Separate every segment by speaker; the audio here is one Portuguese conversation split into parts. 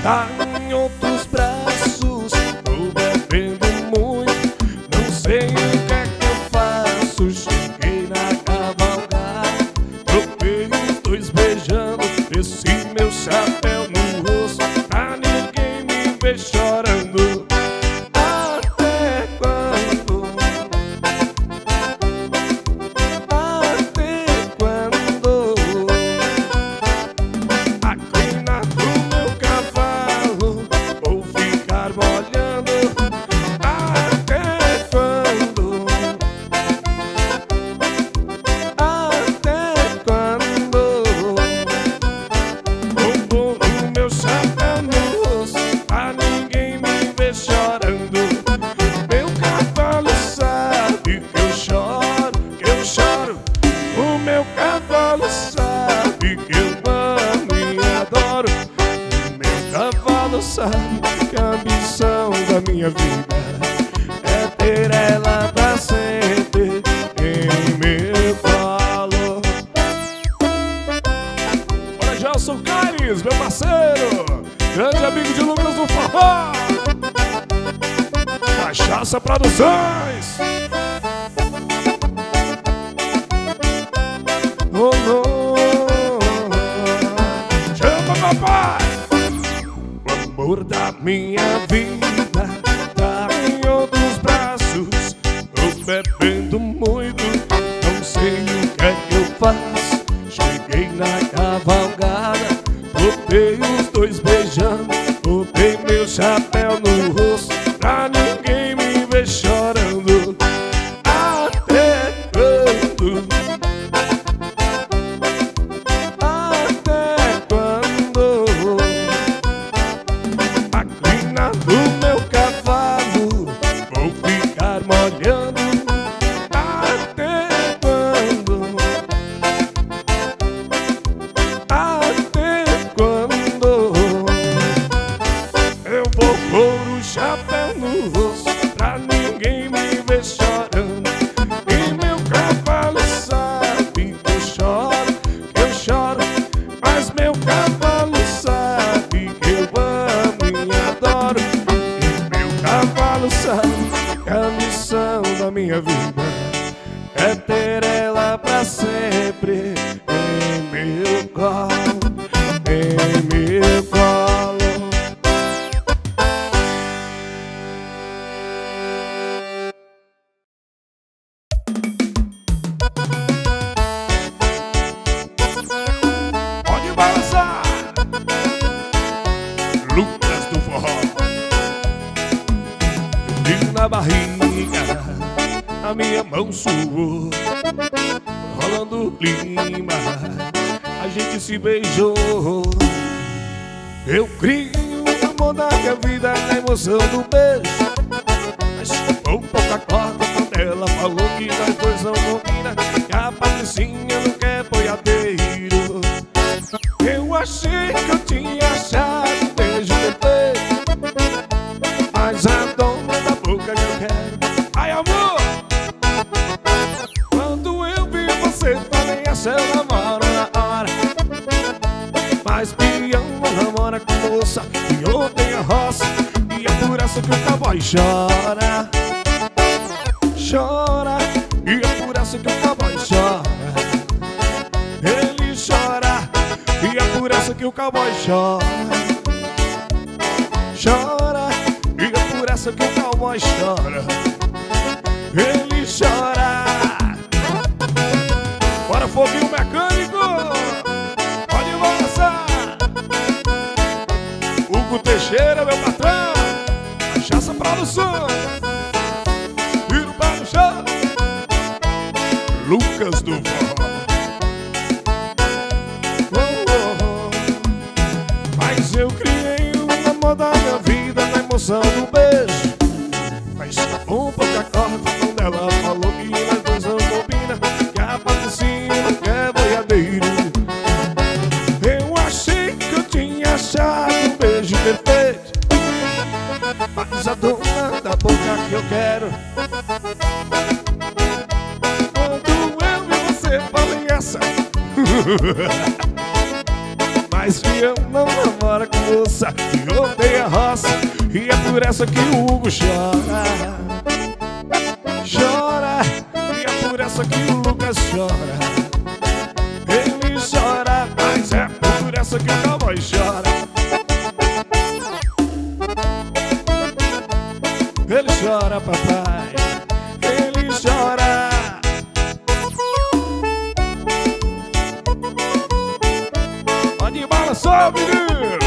Speaker 1: tá em outros braços. Tô bebendo muito, não sei o que é que eu faço. Cheguei na cavalgada, tropei os dois beijando. Desci meu chapéu no rosto pra ninguém me ver chorando. Até quando? Até quando? A crina do meu cavalo vou ficar molhando. Até quando? Até quando? Vou pôr o meu chapéu no rosto pra ninguém me ver chorando. Meu cavalo sabe que eu choro. O meu cavalo sabe que eu amo e adoro. O meu cavalo sabe que a missão da minha vida é ter ela pra sempre em meu colo. Olha, Gelson Caires, meu parceiro, grande amigo de Lucas do Forró, Cachaça Produções. Oh, oh, chama papai. O amor da minha vida tá em outros braços. Tô bebendo muito, não sei o que é que eu faço. Cheguei na cavalgada, botei os dois beijando. Botei meu chapéu no rosto pra ninguém me ver chorando. Até quando? Até quando? A crina do meu cavalo vou ficar molhando. Até quando? Até quando? Eu vou pôr o chapéu no rosto pra ninguém me ver chorando. E meu cavalo sabe que eu choro. Mas meu cavalo sabe que eu amo e adoro. E meu cavalo sabe que a missão da minha vida é ter ela pra sempre em meu colo, em meu colo. Pode balançar, Lucas do Forró. E na barriga a minha mão suou, rolando lima, a gente se beijou. Eu crio o amor da minha vida na emoção do beijo. Mas ficou pouca corda quando ela falou que nós dois não combina, que a Patricinha não quer boiadeiro. Eu achei que eu tinha achado um beijo perfeito, mas a dona da boca que eu quero. Ai, amor, quando eu vi você falei, essa eu namoro na hora. Mas peão não namora com moça que ontem a roça. E é por essa que o cowboy chora. Chora, e é por essa que o cowboy chora. Ele chora, e é por essa que o cowboy chora. Chora, e é por essa que o cowboy chora. Ele chora. Bora, foguinho mecânico, pode lançar. Hugo Teixeira, meu patrão, Cachaça Produções. Vira o pé no chão, Lucas do Forró. Mas eu criei o amor da minha vida na emoção do beijo. Mas um pouco a corda quando ela falou que nós dois não combina, que a Patricinha não quer boiadeiro. Eu achei que eu tinha achado um beijo perfeito, mas a dona da boca que eu quero. Quando eu vi você falei essa. Mas que eu não namoro com moça que odeia a roça, e é por essa que o Hugo chora. Chora, e é por essa que o Lucas chora. Ele chora, mas é por essa que o cowboy chora. Ele chora, papai, ele chora. Pode balançar, menino.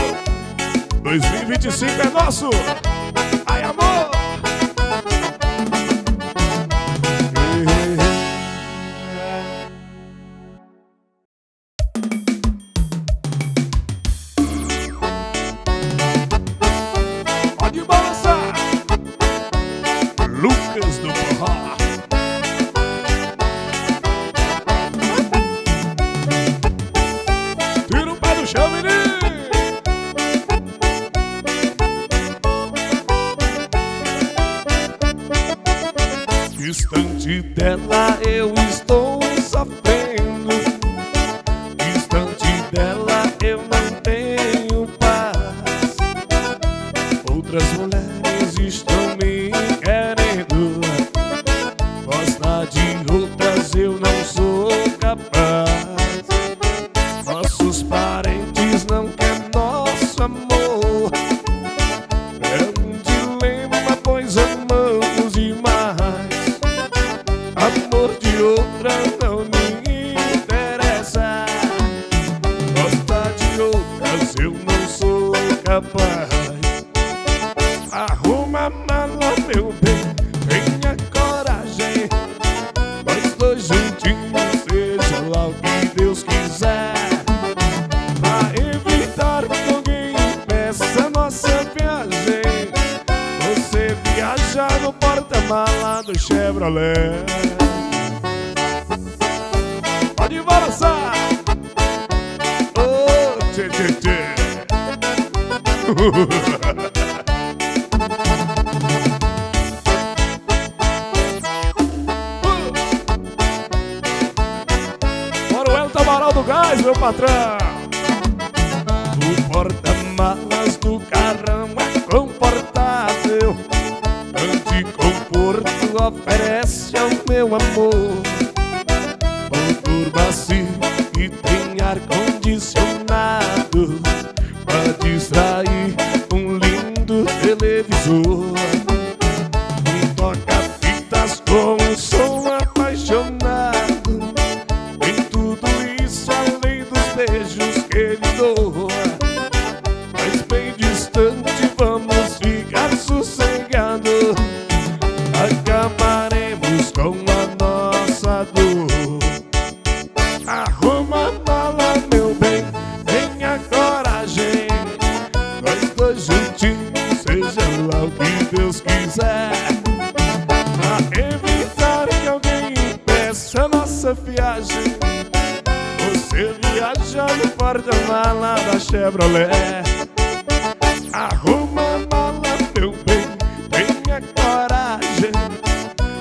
Speaker 1: 2025 é nosso. Ai, amor. Pode balançar, Lucas do Forró. Tira o pé do chão, menino. Distante dela eu estou sofrendo. Distante dela eu não tenho paz. Outras mulheres estão me querendo. Gostar de outras eu não sou capaz. Nossos parentes não querem nosso amor. É um dilema, pois amamos demais. Amor de outra não me interessa. Gostar de outras eu não sou capaz. Arruma a mala, meu bem, tenha coragem. Nós dois juntinhos, seja lá o que Deus quiser. Pra evitar que alguém impeça nossa viagem, você viaja no porta-mala do Chevrolet. Pode balançar. Oh, tchê, tchê, tchê. Bora o Elton Amaral do Gás, meu patrão. O porta-malas do carrão é confortável. Anticonforto oferece ao meu amor. Motor macio e tem ar-condicionado, pra distrair um lindo televisor. Um toca-fitas com um som apaixonado. Tem tudo isso além dos beijos que ele doa. Mas bem distante vamos ficar sossegados. Acabaremos com a nossa dor. Arruma a mala, meu bem, tenha coragem. Nós dois juntinhos, seja lá o que Deus quiser. Pra evitar que alguém impeça nossa viagem, você viaja no porta-mala da Chevrolet. Arruma a mala, meu bem, tenha coragem.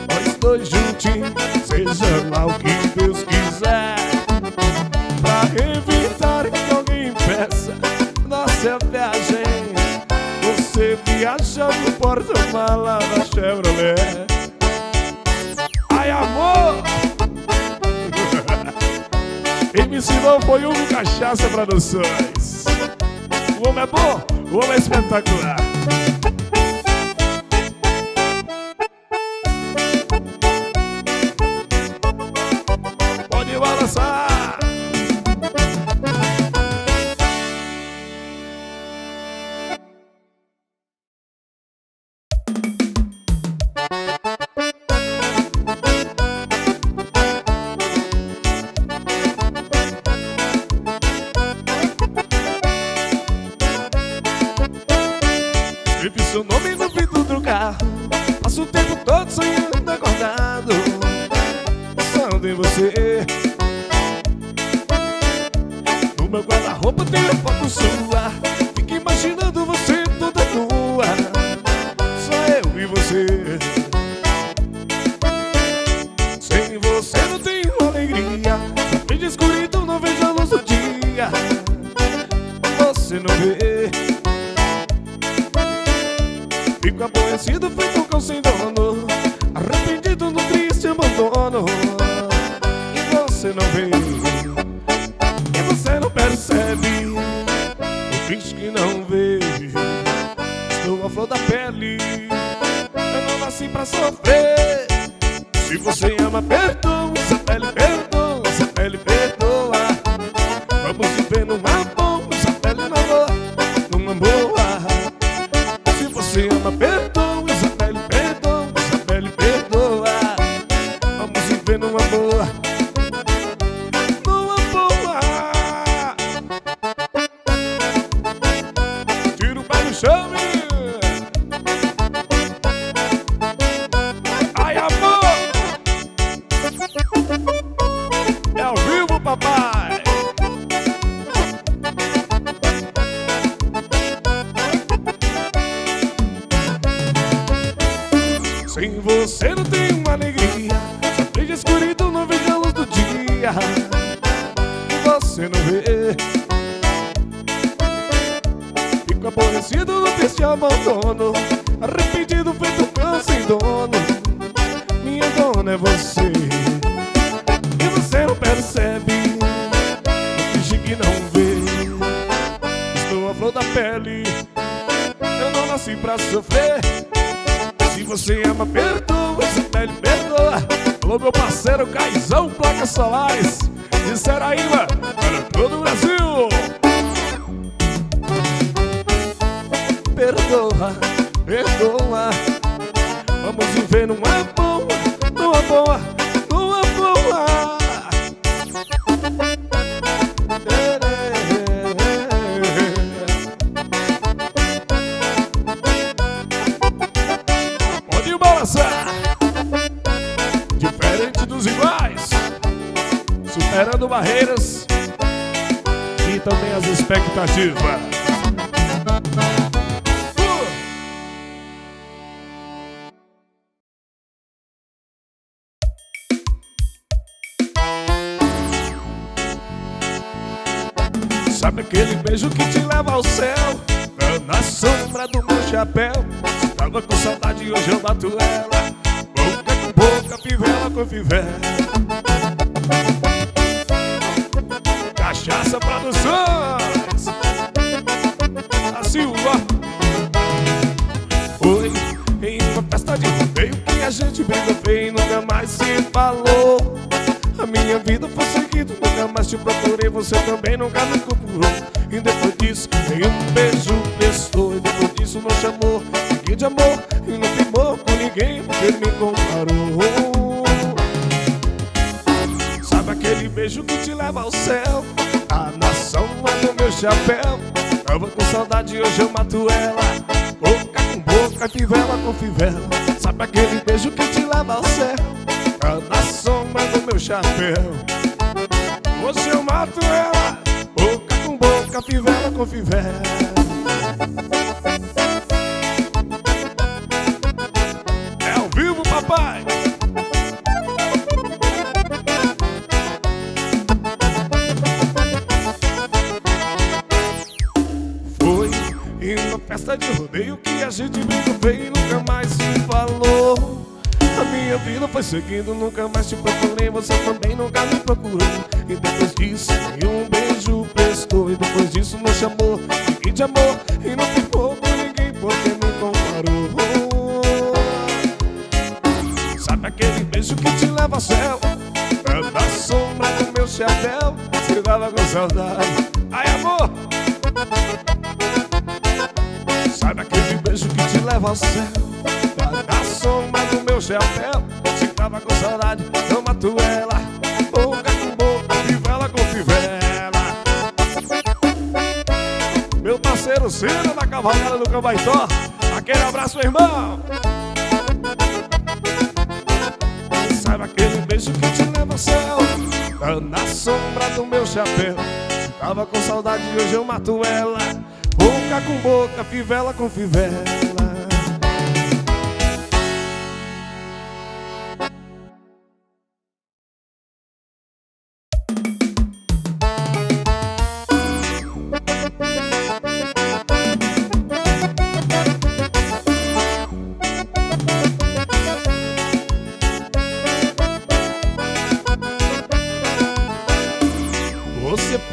Speaker 1: Nós dois juntinhos, seja lá o que Deus quiser. Pra evitar que alguém impeça nossa viagem, você viaja no porta-mala da Chevrolet. Ai, amor! Quem me ensinou foi o Hugo Cachaça Produções. O homem é bom, o homem é espetacular. Pode balançar. Escrevi seu nome no vidro do carro. Passo o tempo todo sonhando acordado, pensando em você. No meu guarda-roupa tem a foto sua. Fico imaginando você toda nua. Só eu e você. Sem você não tenho alegria. Só vejo escuridão, não vejo a luz do dia. Você não vê aborrecido, feito um cão sem dono, arrependido no triste abandono. E você não vê, e você não percebe, o bicho que não vê. Estou a flor da pele, eu não nasci pra sofrer. Se você ama, perdoa, essa pele perdoa, essa pele perdoa. Vamos viver numa boa, essa pele não voa, numa boa. Se você ama, perdoa, essa pele perdoa, essa pele perdoa. Vamos viver numa boa, numa boa. Tira o pé do chão, ai, amor, é ao vivo, papai. Sem você não tenho uma alegria, só vejo escuridão, não vejo a luz do dia. E você não vê, fico aborrecido no triste abandono, arrependido, feito um cão sem dono. Minha dona é você, e você não percebe, finge que não vê. Estou a flor da pele, eu não nasci pra sofrer. Se você ama, perdoa, essa pele perdoa. Alô, meu parceiro Caizão, Placas Solares de Seraíba, para todo o Brasil. Perdoa, perdoa. Vamos viver numa boa, numa boa, numa boa. Pode balançar, diferente dos iguais, superando barreiras e também as expectativas. Sabe aquele beijo que te leva ao céu? Na sombra do meu chapéu. Se tava com saudade e hoje eu mato ela, boca com boca, fivela com fivela. Cachaça Produções, a Silva. Foi em uma festa de rodeio que a gente brigou feio e nunca mais se falou. A minha vida foi seguida, nunca mais te procurei, você também nunca me procurou. E depois disso, nenhum beijo prestou. E depois disso não chamou ninguém de amor, e não firmou com ninguém porque me comparou. Sabe aquele beijo que te leva ao céu? A nação é do meu chapéu. Tava com saudade e hoje eu mato ela, boca com boca, fivela com fivela. Sabe aquele beijo que te leva ao céu? Na sombra do meu chapéu. Hoje eu mato ela, boca com boca, fivela com fivela. É ao vivo, papai. Foi em uma festa de rodeio que a gente brigou feio e nunca mais se falou. A minha vida foi seguindo, nunca mais te procurei, você também nunca me procurou. E depois disso, nenhum beijo prestou. E depois disso não chamou ninguém de amor, e não ficou com ninguém porque me comparou. Sabe aquele beijo que te leva ao céu? Na sombra do meu chapéu, se dava com saudade. Ai, amor! Sabe aquele beijo que te leva ao céu? Na sombra do meu chapéu, se tava com saudade, eu mato ela, boca com boca, fivela com fivela. Meu parceiro Ciro da Cavalhada do Cambaitó, aquele abraço, meu irmão. Sabe aquele beijo que te leva ao céu? Na sombra do meu chapéu, se tava com saudade e hoje eu mato ela, boca com boca, fivela com fivela.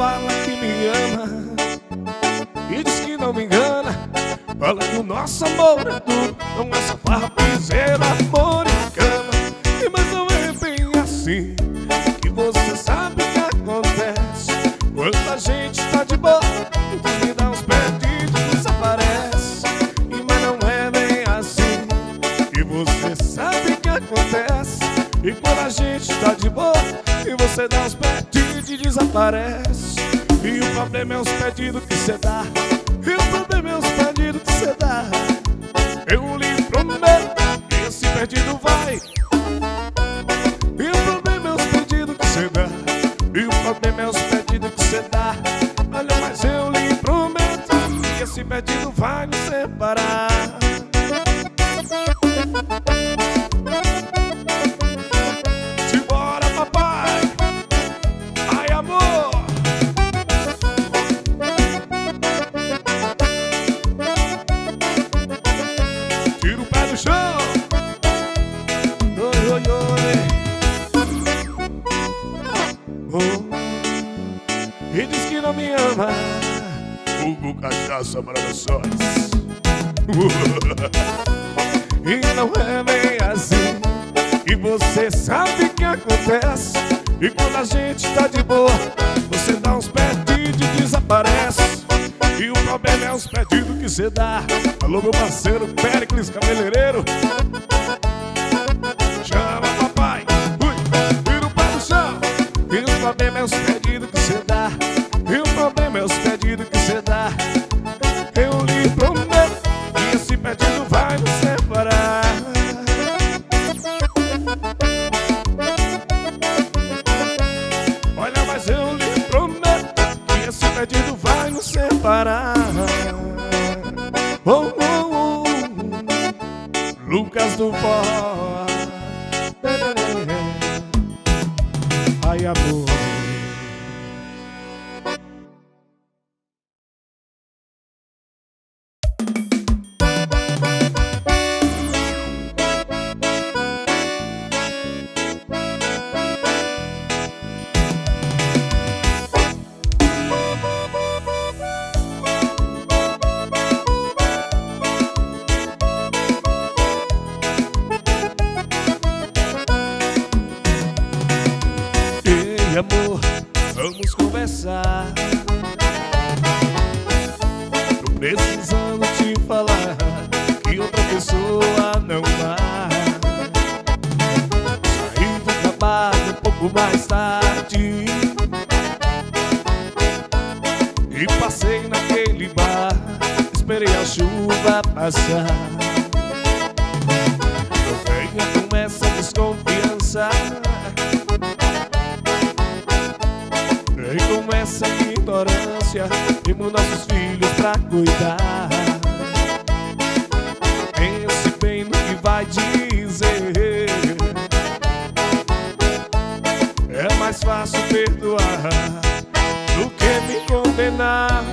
Speaker 1: fala que me ama e diz que não me engana. Fala que o nosso amor é tudo, não é só farra, piseiro, amor e cama. Mas não é bem assim, que você sabe o que acontece quando a gente tá de boa, então me dá uns perdidos, desaparece. Mas não é bem assim, que você sabe o que acontece. E quando a gente tá de boa e você dá uns perdidos e desaparece. E o problema é os pedidos que cê dá, e o problema é os pedidos que cê dá. Eu lhe prometo que esse perdido vai. E o problema é os pedidos que cê dá, e o problema é os pedidos que cê dá. Olha, mas eu lhe prometo que esse perdido vai nos separar. Simbora, papai. Ai, amor. Tira o pé do chão. Oi, oi, oi. Oh. E diz que não me ama. Hugo Cachaça Bravações. E não é bem assim, e você sabe o que acontece. E quando a gente tá de boa, você dá uns perdidos e desaparece. E o problema é os pedidos que você dá. Alô, meu parceiro Péricles Cabeleireiro. Chama, papai. Ui, tira o pé do chão. E o problema é os pedidos que você dá. E o problema é os pedidos que você dá. Eu lhe prometo que esse pedido vai nos separar. Olha, mas eu lhe prometo que esse pedido vai nos separar. Oh, oh, oh. Lucas do Forró. Ai, amor. Ei, amor, vamos conversar. Tô precisando te falar que outra pessoa não dá. Saí do trabalho um pouco mais tarde e passei naquele bar, esperei a chuva passar. Eu venho com essa desconfiança e com essa ignorância, temos nossos filhos pra cuidar. Pense bem no que vai dizer. É mais fácil perdoar do que me condenar.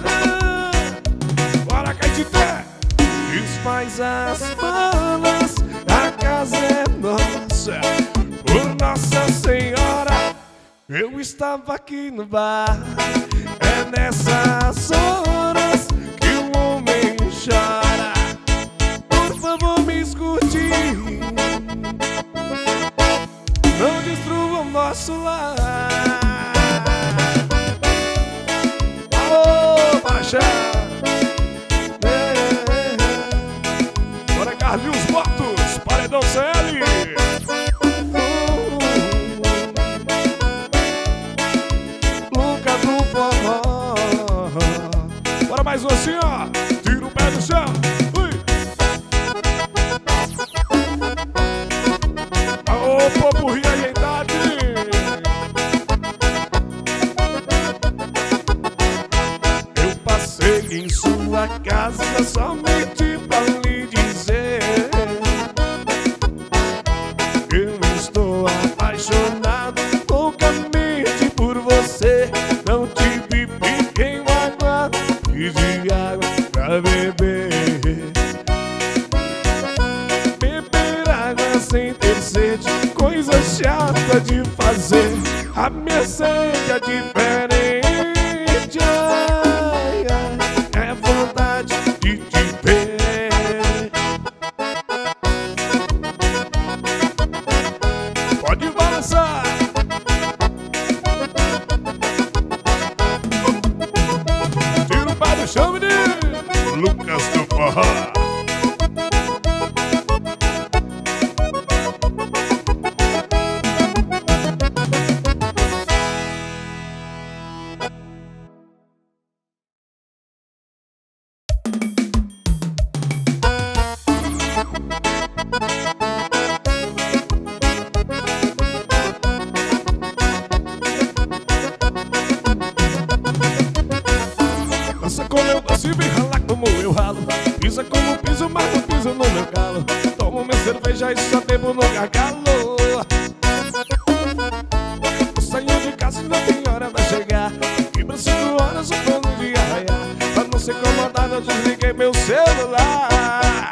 Speaker 1: Bora, Caetité! Desfaz as malas, a casa é nossa, por Nossa Senhora. Eu estava aqui no bar. É nessas horas que o homem chora. Por favor, me escute, não destrua o nosso lar. Alô, Marechal. Bora, Carlinhos Motos, Paredão CL. Bora mais um assim, ó. Tira o pé do chão. Ui. Aô, povo realidade. Eu passei em sua casa somente pra lhe dizer: eu estou apaixonado loucamente por você. Não tive ninguém magoado e de água pra beber. Beber água sem ter sede, coisa chata de fazer. A minha sede é diferente. Pisa como piso, mas não piso no meu calo. Tomo minha cerveja e só bebo no gargalo. Eu saio de casa e não tem hora pra chegar. E pra 5 horas o plano de arraiar. Pra não ser incomodado eu desliguei meu celular.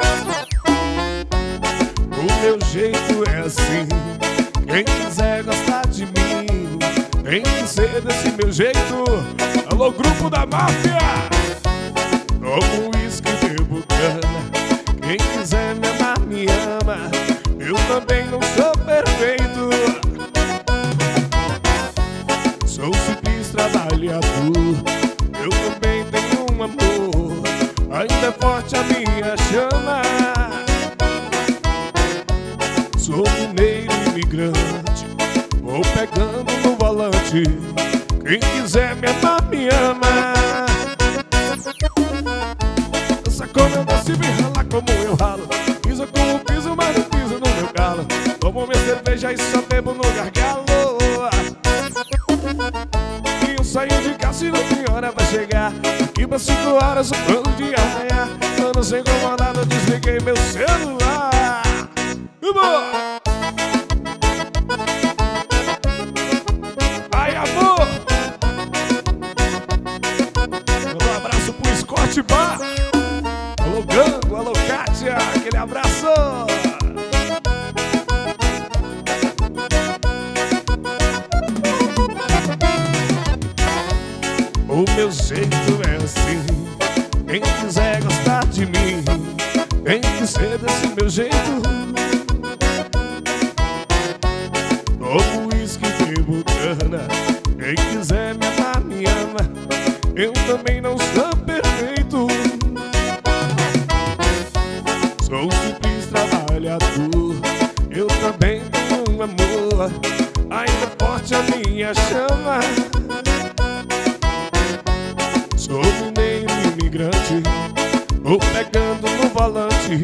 Speaker 1: O meu jeito é assim. Quem quiser gostar de mim tem que ser desse meu jeito. Alô, grupo da máfia! Tomo uísque e bebo cana. Quem quiser me amar, me ama. Eu também não sou perfeito. Sou simples trabalhador. Eu também tenho um amor. Ainda é forte a minha chama. Sou mineiro imigrante, vou pegando no volante. Quem quiser me amar, me ama. Dança como eu danço e me rala como eu ralo. Pisa como piso, mas não piso no meu calo. Tomo minha cerveja e só bebo no gargalo. E eu saio de casa e não tem hora pra chegar. Aqui pra 5 horas o plano de arraiar. Eu não sei incomodado, eu desliguei meu celular. Ai, amor! Um abraço pro Scott Bar. Alô, Gango, alô, Kátia, aquele abraço. O meu jeito é assim. Quem quiser gostar de mim tem que ser desse meu jeito. Tomo uísque e bebo cana. Quem quiser me amar, me ama. Eu também não sou perfeito. Sou simples trabalhador. Eu também tenho um amor. Ainda forte a minha chama. Sou mineiro imigrante, vou pegando no volante.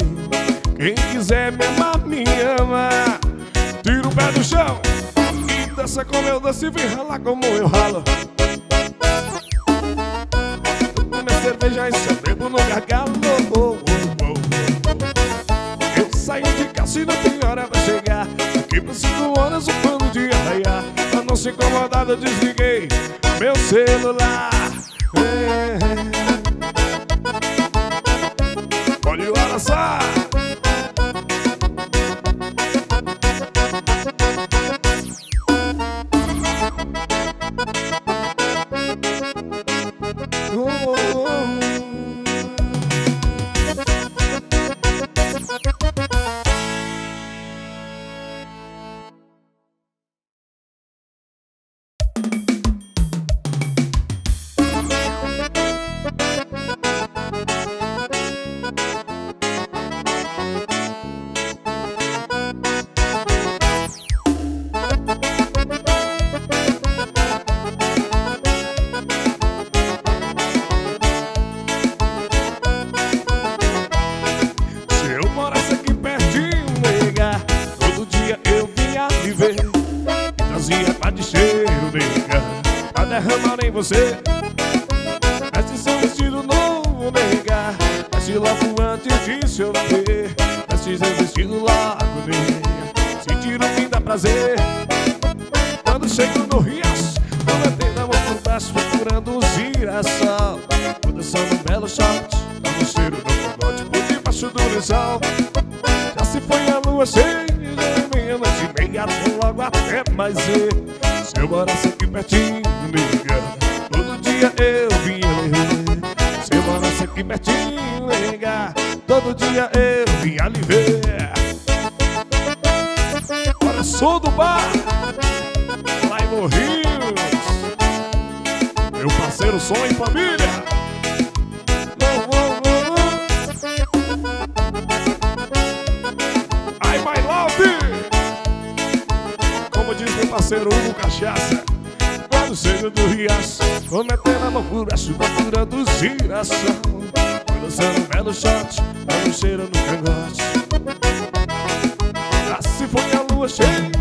Speaker 1: Quem quiser me amar, me ama. Tira o pé do chão e dança como eu danço e vem ralar como eu ralo. Tomo minha cerveja e só bebo no gargalo. Eu saio de casa e não tem hora pra chegar. Aqui por 5 horas o plano de arraiar. Pra não se incomodar eu desliguei meu celular. Olha o Araçá. Você veste seu vestido novo, nega. Veste logo antes de chover. Veste seu vestido logo, nega. Sentir o fim dá prazer. Quando chego no riacho, quando eu tenho a mão por baixo, procurando um girassol. Quando eu sou no belo shot, tá no cheiro do cogote por debaixo do lençol. Já se foi a lua cheia, já é meia-noite e meia, até logo até mais ver. Se eu morasse aqui pertinho, nega, todo dia eu vinha ver. Se eu morasse aqui pertinho, nega, todo dia eu vinha lhe ver. Agora sou do bar, lá em Morrinhos. Meu parceiro Som em Família. Ai, my love. Como diz meu parceiro Hugo Cachaça, quando chego do riacho, vou metendo a mão por baixo, procurando girassol. Dançando um belo shot, dando cheiro no cangote. Já se foi a lua cheia,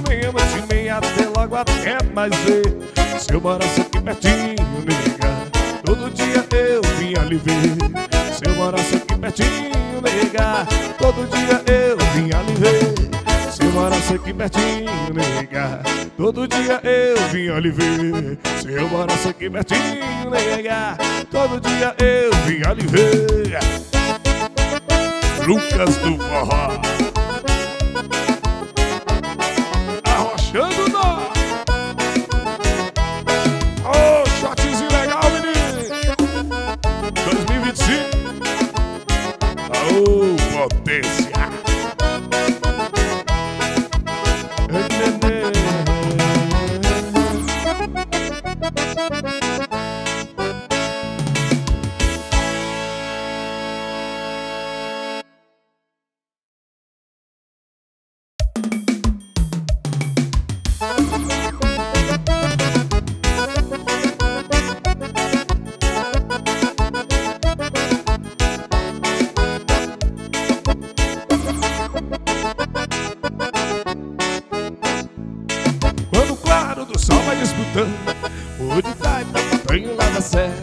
Speaker 1: meia-noite e meia, até logo até mais ver. Se eu morasse aqui pertinho, nega, todo dia eu vinha lhe ver. Se eu morasse aqui pertinho, nega, todo dia eu vinha lhe ver. Se eu morasse aqui pertinho, nega, todo dia eu vinha lhe ver. Se eu morasse aqui pertinho, nega, todo dia eu vinha lhe ver. Lucas do Forró, arrochando nó. Ô, shotzinho legal, menino. 2025. Ô, potência. Quando o claro do sol vai disputando o de trás da montanha lá da serra,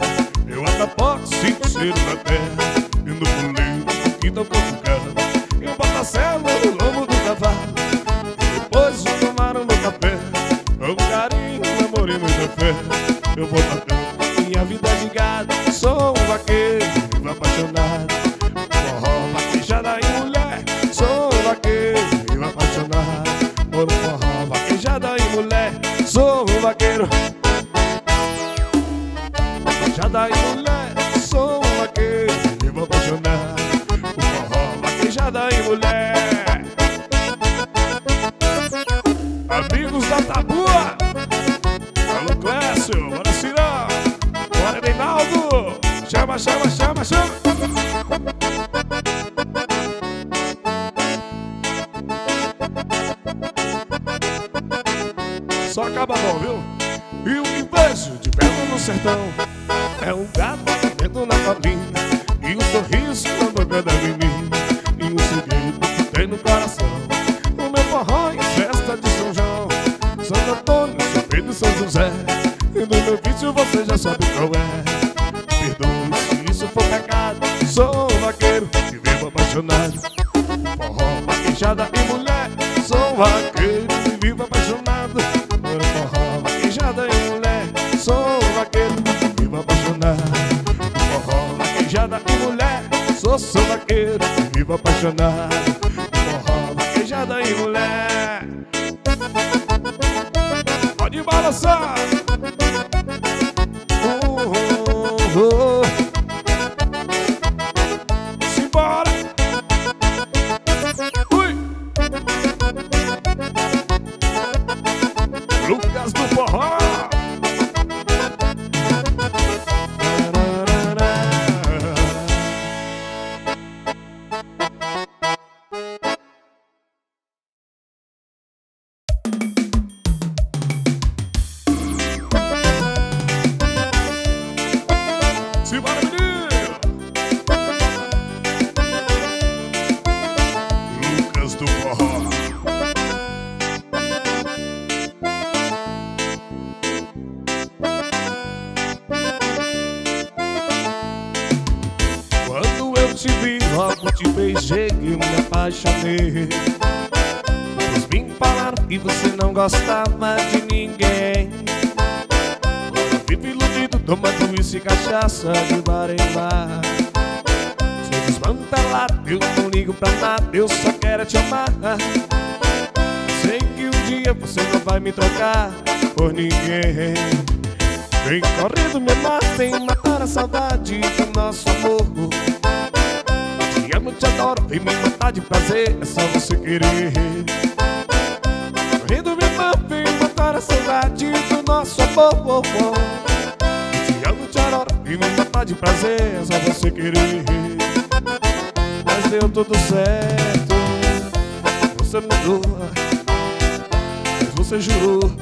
Speaker 1: eu atapoco, sinto o cheiro da terra, e no pulinho que tão cutucando, eu boto a sela no lombo do cavalo, e depois o tomaram no café, com carinho, amor e muita fé. Eu vou tocando minha vida de gado, sou um vaqueiro, vivo apaixonado, forró, vaquejada e mulher, sou um vaqueiro, vivo apaixonado, por um forró, vaquejada e mulher, sou um vaqueiro. Vaquejada e mulher, sou um vaqueiro, vivo apaixonado, por forró, vaquejada e mulher. Amigos da Tabua, alô Clécio, bora Cirão, bora Reinaldo, chama, chama, chama, chama. Só acaba não, viu? E o que vejo de belo no sertão é um gato dentro na colinha, e um sorriso na boca da menina, e um segredo que tem no coração. O meu forró e festa de São João, Santo Antônio, São Pedro e São José, e no meu vídeo você já sabe qual é. Perdoe se isso for pecado, sou um vaqueiro que vivo apaixonado, forró, vaquejada e mulher, sou um vaqueiro que vivo apaixonado, por forró, vaquejada e mulher, sou um vaqueiro que vivo apaixonado, forró, vaquejada e mulher, sou vaqueiro que vivo apaixonado, forró, vaquejada e mulher. Pode balançar. Simbora. Ui. Lucas do Forró. Simbora, menino. Lucas do Forró. Quando eu te vi, logo te beijei e me apaixonei. Eles me falaram que você não gostava de ninguém. Eu vivo iludido, tomando uísque e cachaça de bar em bar. Sou desmantelado, eu não ligo pra nada, eu só quero te amar. Sei que um dia você não vai me trocar por ninguém. Vem correndo me amar, vem matar a saudade do nosso amor. Te amo, te adoro, vem me matar de prazer, é só você querer. Correndo me amar, vem matar a saudade do nosso amor. Te amo, te adoro, vem me matar de prazer, é só você querer. Mas deu tudo certo, você mudou, mas você jurou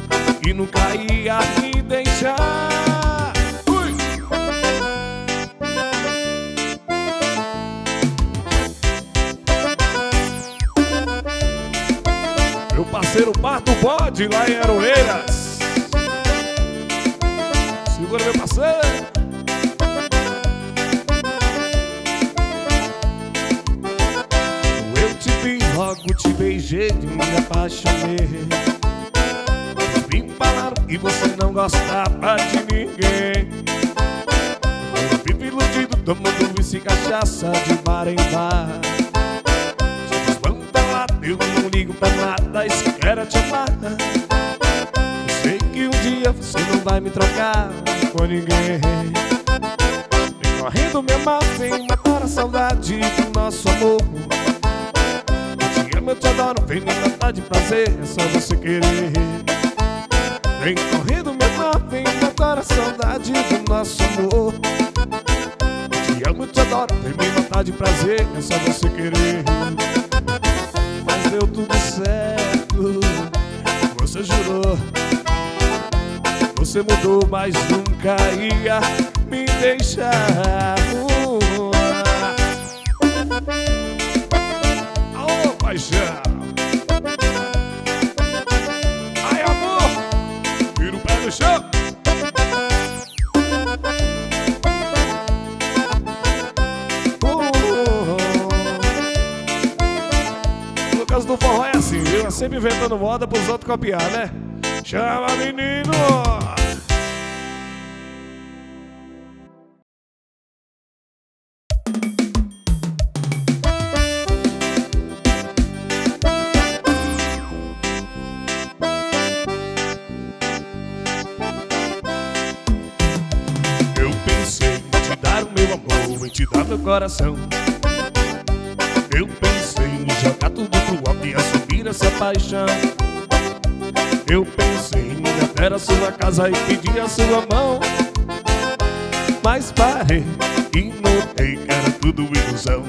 Speaker 1: que nunca ia me deixar. Ui! Meu parceiro Parto Bode lá em Aroeiras. Segura, meu parceiro. beijei e me apaixonei. Me falaram que você não gostava de ninguém. Eu vivo iludido, tomando vice cachaça de bar em bar. Se desmanta lá, eu não ligo pra nada, isso quero te amar. Eu sei que um dia você não vai me trocar com ninguém. Vem correndo me amar, vem matar a saudade do nosso amor. Eu te amo, eu te adoro, vem me matar de prazer, é só você querer. Vem correndo me amar, vem matar a saudade do nosso amor. Eu te amo, eu te adoro, vem me matar de prazer, é só você querer. Mas deu tudo certo, você jurou. Você mudou, mas nunca ia me deixar. Oh, paixão. Ai, amor, vira o pé no chão. Lucas do forró é assim, viu? É sempre inventando moda pros outros copiar, né? Chama, menino! Eu pensei em te dar o meu amor, em te dar meu coração. Eu pensei em jogar tudo pro alto e assumir essa paixão. Eu pensei em ir até a sua casa e pedir a sua mão. Mas parei e notei que era tudo ilusão.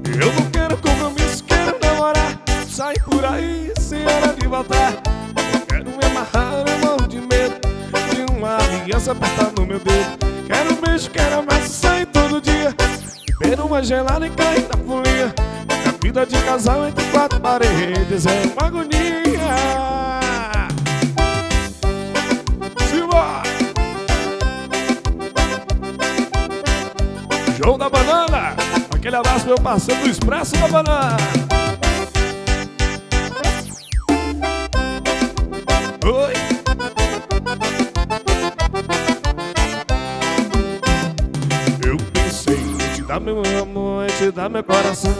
Speaker 1: Eu não quero compromisso, quero namorar. Sai por aí sem hora de voltar. Eu quero me amarrar, eu morro de medo de uma aliança apertar no meu dedo. Quero um beijo, quero amar, sair todo dia, beber uma gelada e cair na folia. A vida de casal entre quatro paredes é uma agonia. João da Banana, aquele abraço meu parceiro do Expresso da Banana. Oi. Eu pensei em te dar meu amor, em te dar meu coração.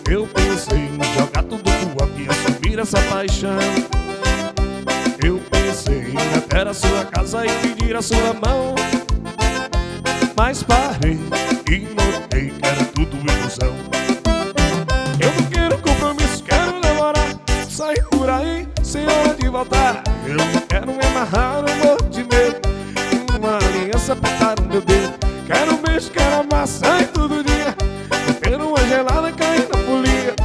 Speaker 1: Eu pensei em jogar tudo pro alto e assumir essa paixão. Eu pensei em ir até a sua casa e pedir a sua mão. Mas parei e notei que era tudo ilusão. Eu não quero compromisso, quero namorar. Sair por aí sem hora de voltar. Eu não quero me amarrar, eu morro de medo. Uma aliança apertar no meu dedo. Quero um beijo, quero amar, sair todo dia. Eu quero uma gelada cair na folia.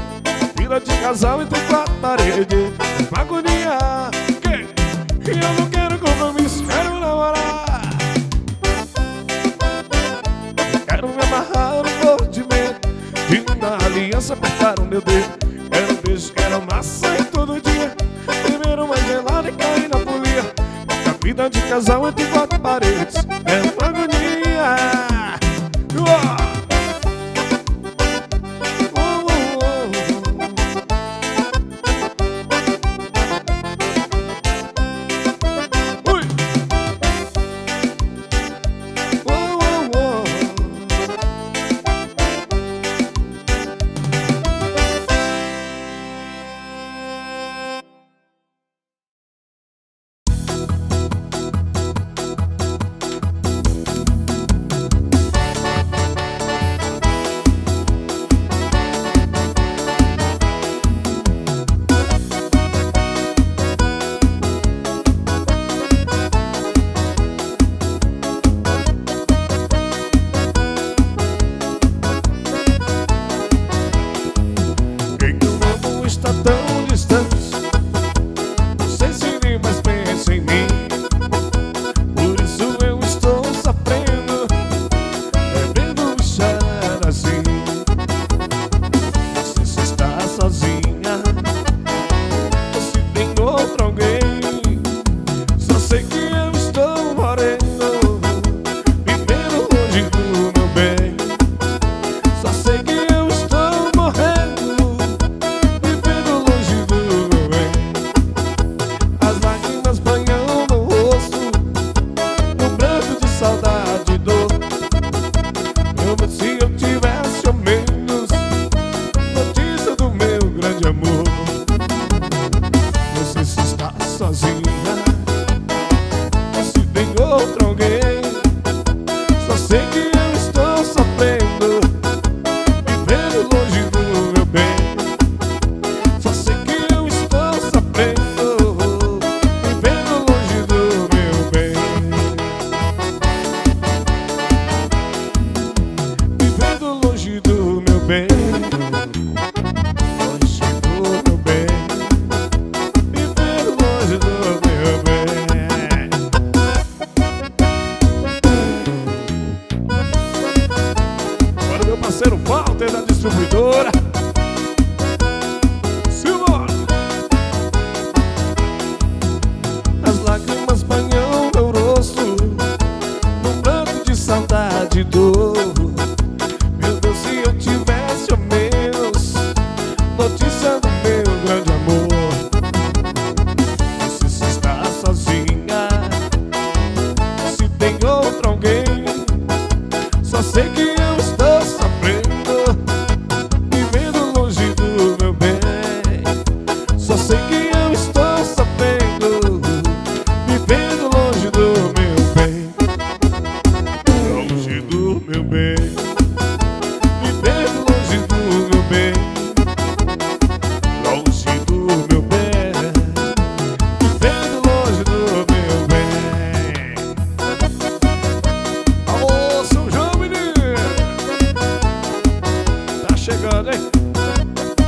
Speaker 1: Vida de casal entre quatro paredes, uma agonia. E eu não quero compromisso, quero namorar. Quero me amarrar, eu morro de medo de uma aliança apertar o meu dedo. Quero um beijo, quero amar, sair todo dia, beber uma gelada e cair na folia. A vida de casal entre quatro paredes é uma agonia. Só sei que eu estou sabendo, vivendo longe do meu bem, longe do meu bem, vivendo longe do meu bem, longe do meu bem, vivendo longe do meu bem. Alô, São João, menino, tá chegando, hein?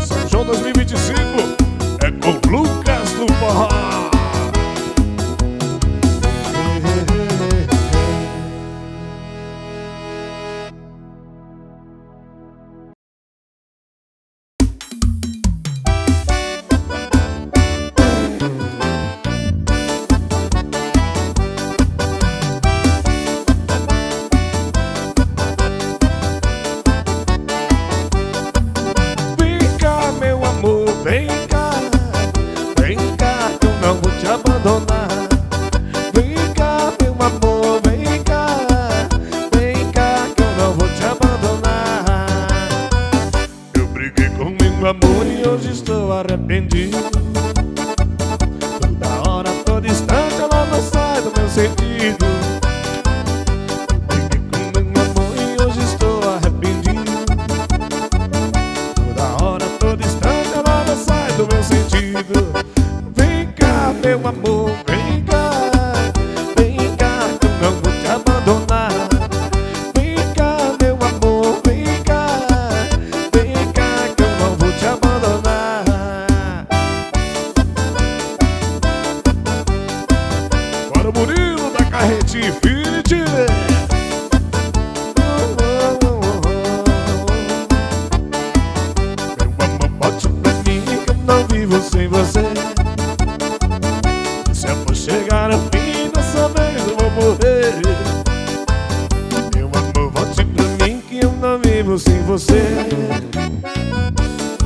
Speaker 1: São João 2025 é com Lucas do Forró. Vem cá, meu amor, vem cá, vem cá, que eu não vou te abandonar. Vem cá, meu amor, vem cá, que eu não vou te abandonar. Eu briguei com meu amor e hoje estou arrependido. Toda hora, todo instante ela não sai do meu sentido. Eu briguei com meu amor e hoje estou arrependido. Toda hora, todo instante ela não sai do meu sentido. Vem cá, meu amor, vem cá, que eu não vou te abandonar. Vem cá, meu amor, vem cá, que eu não vou te abandonar. Bora, Murilo da Carretinha Infinity. Meu amor, bote pra mim que eu não vivo sem você. Se eu for chegar ao fim, dessa vez eu vou morrer. Meu amor, volte pra mim que eu não vivo sem você.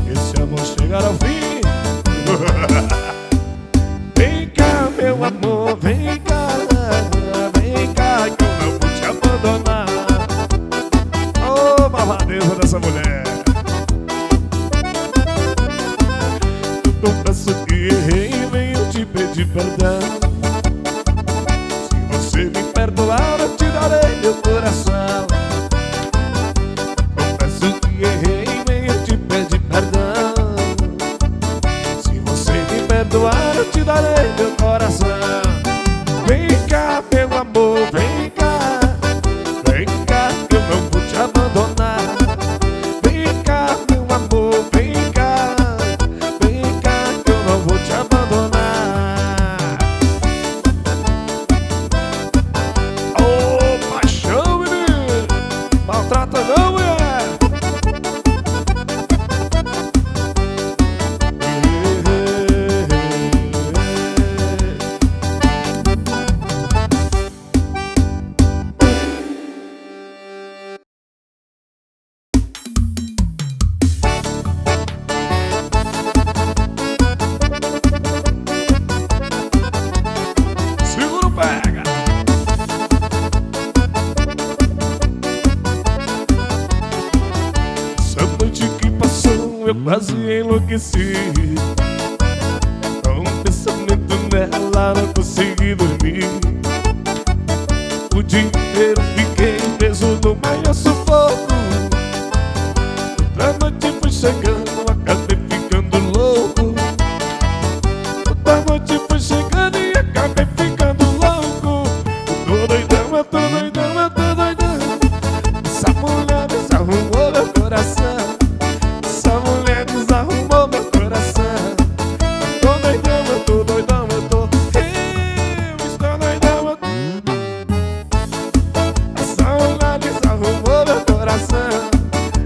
Speaker 1: E se eu vou chegar ao fim, vem cá, meu amor, vem cá, que eu não vou te abandonar. Ô, malvadeza dessa mulher. Eu confesso que errei e venho te pedir perdão. Se você me perdoar, eu te darei meu coração. Confesso que errei e venho te pedir perdão. Se você me perdoar, eu te darei meu coração. Vem cá, meu amor, vem cá, que eu não vou te abandonar. Vem cá, meu amor, vem cá, que eu não vou te abandonar. Ô, paixão, menino, maltrata não, mulher. Segura o pega. Essa noite que passou eu quase enlouqueci. Com um pensamento nela não consegui dormir. O dia inteiro fiquei preso no maior sufoco. Outra noite foi chegando, acabei ficando louco. Outra noite foi chegando e acabei ficando louco. Eu tô doidão, eu tô doidão, eu tô doidão. Essa mulher desarrumou meu coração. Essa mulher desarrumou meu coração. Eu tô doidão, eu tô doidão, eu tô. Eu estou doidão, eu tô. Essa mulher desarrumou meu coração.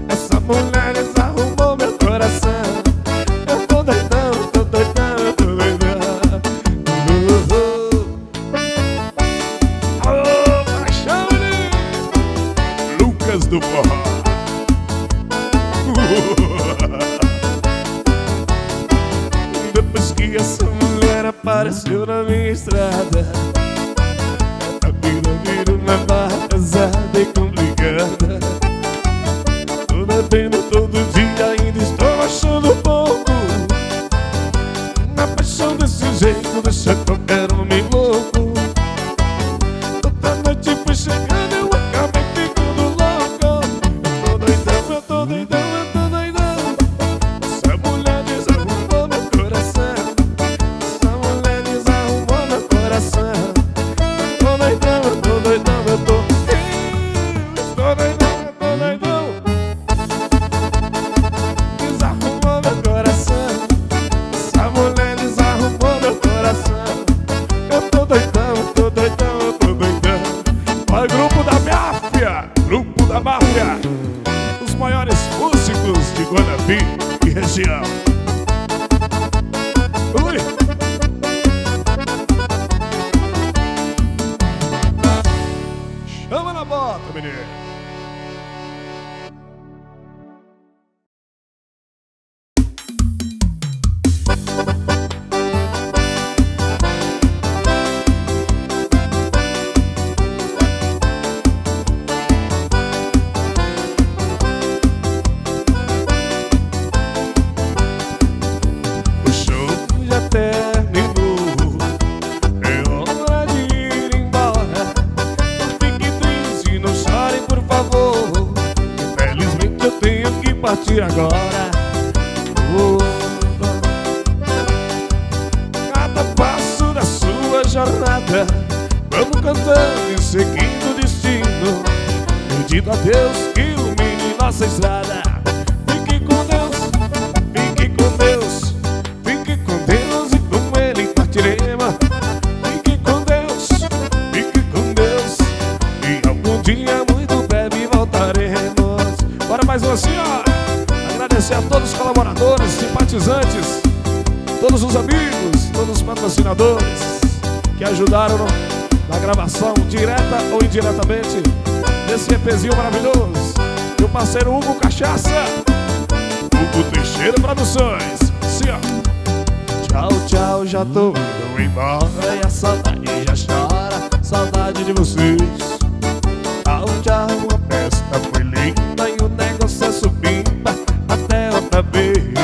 Speaker 1: Essa mulher desarrumou meu coração. Eu tô doidão, eu tô doidão, eu tô doidão. Alô, paixão, Lucas do Forró. Depois que essa mulher apareceu na minha estrada, a vida virou uma barra pesada e complicada. Tô bebendo todo dia, ainda estou achando pouco. paixão desse jeito deixa qualquer homem louco. Toda noite fui chegando, eu acabei ficando louco. Eu tô doidão, eu tô doidão, eu tô doidão. Essa mulher desarrumou meu coração. Essa mulher desarrumou meu coração. Eu tô doidão, eu tô doidão, eu tô doidão, eu tô doidão. Desarrumou meu coração. Essa mulher desarrumou meu coração. Eu tô doidão, eu tô doidão, eu tô doidão. Olha, grupo da máfia, grupo da máfia, os maiores músicos de Guanabi e região. Ui! Chama na bota, menino. O show já terminou, é hora de ir embora. Não fique triste, não chore, por favor. Infelizmente eu tenho que partir agora. Cada passo da sua jornada, vamos cantando e seguindo o destino, pedindo a Deus que ilumine nossa estrada. Fique com Deus, fique com Deus, fique com Deus e com Ele partiremos. Fique com Deus, fique com Deus, e algum dia muito breve voltaremos. Bora mais uma assim, ó. Agradecer a todos os colaboradores, simpatizantes, todos os amigos, todos os patrocinadores que ajudaram na gravação, direta ou indiretamente, desse EPzinho maravilhoso. Meu parceiro Hugo Cachaça, Hugo Teixeira Produções. Assim, ó. Tchau, tchau, já tô indo embora e a saudade já chora, saudade de vocês. Tchau, tchau, a festa foi linda e o negócio é supimpa até outra vez.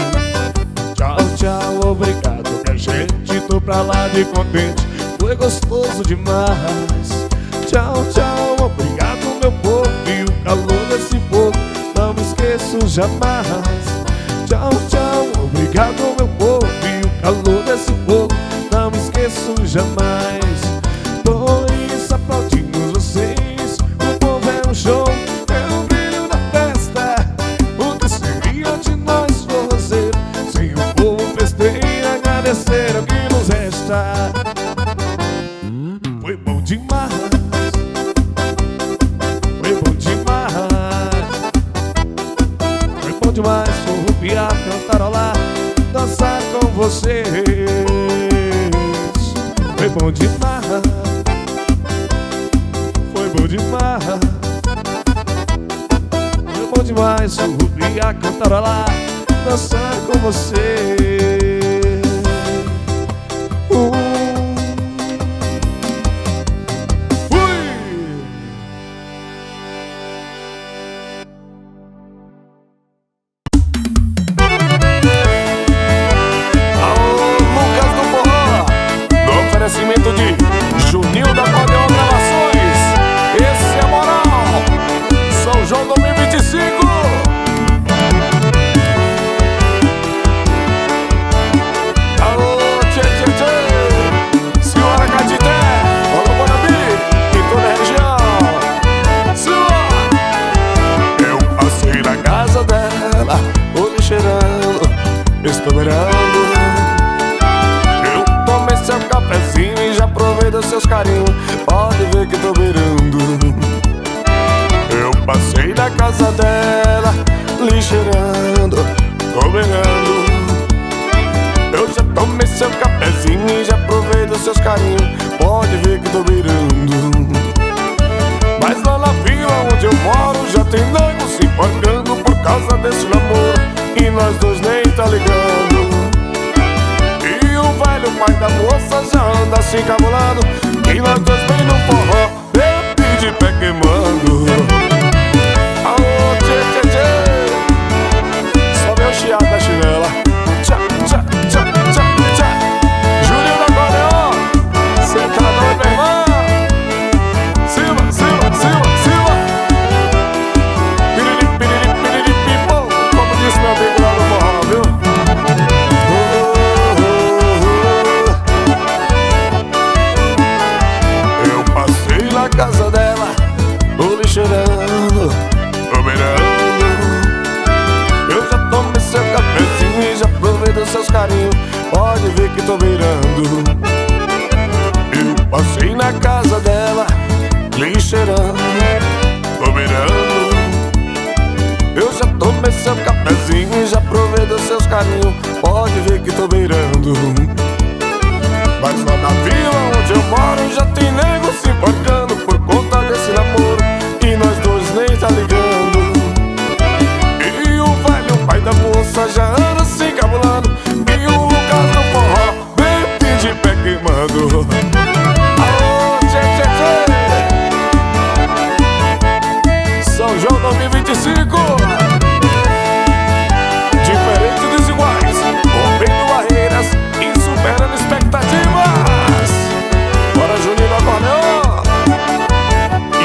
Speaker 1: Tchau, tchau, obrigado minha gente, tô pra lá de contente, foi gostoso demais. Tchau, tchau, obrigado meu povo e o calor desse fogo não me esqueço jamais. Tchau, tchau, obrigado meu povo e o calor desse fogo não me esqueço jamais. Pois aplaudimos vocês, o povo é um show, é o brilho da festa. O que seria de nós fazer sem o povo festeiro agradecer o que nos resta? Foi bom demais, foi bom demais, foi bom demais surrupiar, cantarolar, dançar com vocês. Foi bom demais, foi bom demais, foi bom demais surrupiar, cantarolar, dançar com vocês. Oferecimento de Juninho da Acordeon Gravações. Esse é moral. São João 2025. Alô, tchê, tchê, tchê. Senhora Catité, Alô Guanabi e toda a região. Senhor, eu passei na casa dela, vou me cheirando, estou beirando. Seu cafezinho e já provei dos seus carinhos, pode ver que tô beirando. Eu passei na casa dela, lhe cheirando, tô beirando. Eu já tomei seu cafezinho e já provei dos seus carinhos, pode ver que tô beirando. Mas lá na vila onde eu moro já tem nego se empolgando por causa desse namoro, e nós dois nem tá ligando. O velho pai da moça já anda se encabulando, e nós dois bem no forró, bebê de pé queimando. Alô, tchê, tchê, tchê, só meu chiado da chinela. Tchá, tchá, tchá, tchá, tchá. pode ver que tô beirando. Eu passei na casa dela, lhe cheirando, tô beirando. Eu já tomei seu cafezinho, já provei dos seus carinhos, pode ver que tô beirando. Mas lá na vila onde eu moro já tem nego se embarcando por conta desse namoro, e nós dois nem tá ligando. E o velho pai da moça já anda se encabulando, e o Lucas do forró bem de pé queimando. Alô, tchê, tchê, tchê. São João 2025, diferente e desiguais, rompendo barreiras e superando expectativas. Bora, Juninho do Acordeon,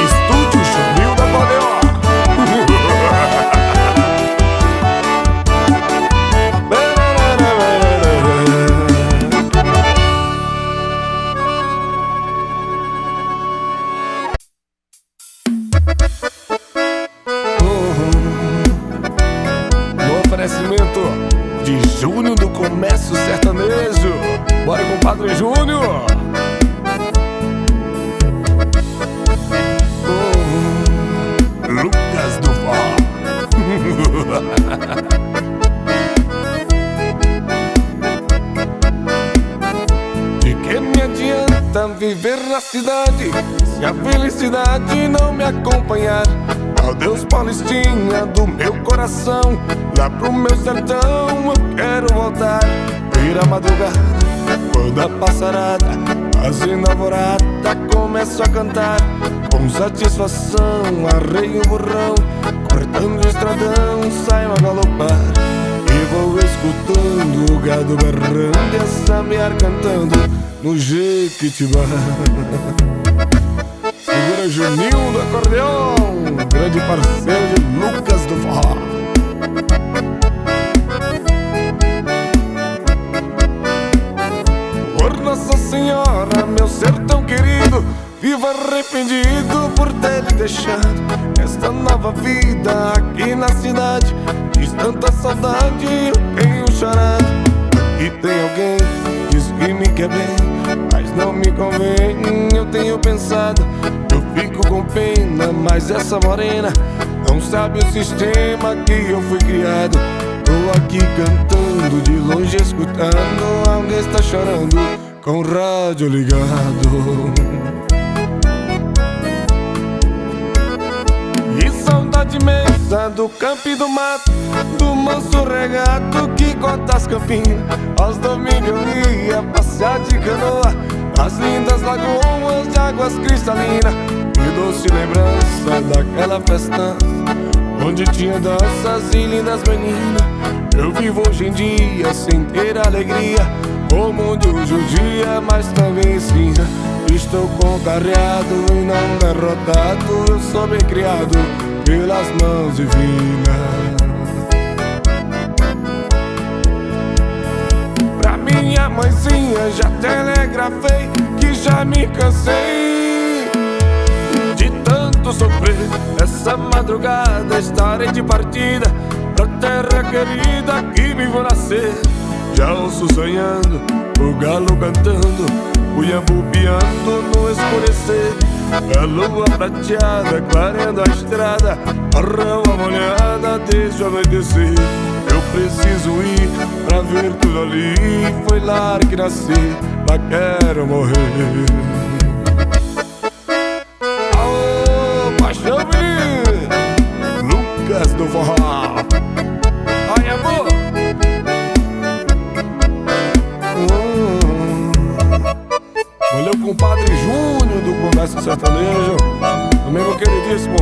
Speaker 1: Estúdio Juninho do Acordeon. No oferecimento de Júnior do Comércio Sertanejo. Bora, compadre Júnior. Lucas do Forró. De que me adianta viver na cidade se a felicidade não me acompanhar? Ó Deus, Paulistinha do meu coração, lá pro meu sertão eu quero voltar. Ir a madrugada, quando a passarada, fazendo alvorada, começo a cantar com satisfação, arreio o burrão, cortando o estradão, saio a galopar e vou escutando o gado berrando e a sabiar cantando no Jequitibá. Segura Juninho do Acordeon, grande parceiro de Lucas do Forró. Por Nossa Senhora, meu sertão querido, vivo arrependido por ter lhe deixado esta nova vida aqui na cidade. Diz tanta saudade, eu tenho chorado. Aqui tem alguém, diz que me quer bem, mas não me convém. Eu tenho pensado, eu fico com pena, mas essa morena não sabe o sistema que eu fui criado. Tô aqui cantando, de longe escutando, alguém está chorando com o rádio ligado. E saudade imensa do campo e do mato, do manso regato que corta as campinas. Aos domingos eu ia passear de canoa nas lindas lagoas de águas cristalinas. E doce lembrança daquela festança onde tinha danças e lindas meninas. Eu vivo hoje em dia sem ter alegria, o mundo judia, mas também ensina. Estou contrariado e não derrotado, eu sou bem criado pelas mãos divinas. Pra minha mãezinha já telegrafei que já me cansei de tanto sofrer. Essa madrugada estarei de partida pra terra querida que me vou nascer. Já ouço sonhando, o galo cantando, o iambu piando no escurecer. A lua prateada clareando a estrada, a rama molhada desde o anoitecer. Eu preciso ir pra ver tudo ali, foi lá que nasci, lá quero morrer. Aô, paixão menino, Lucas do Forró. Ai, amor. Valeu, compadre Júnior do Comércio Sertanejo. Também meu queridíssimo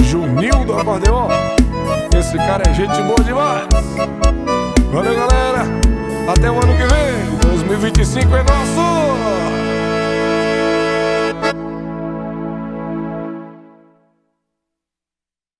Speaker 1: Juninho do Acordeon. Esse cara é gente boa demais. Valeu, galera. Até o ano que vem. 2025 é nosso.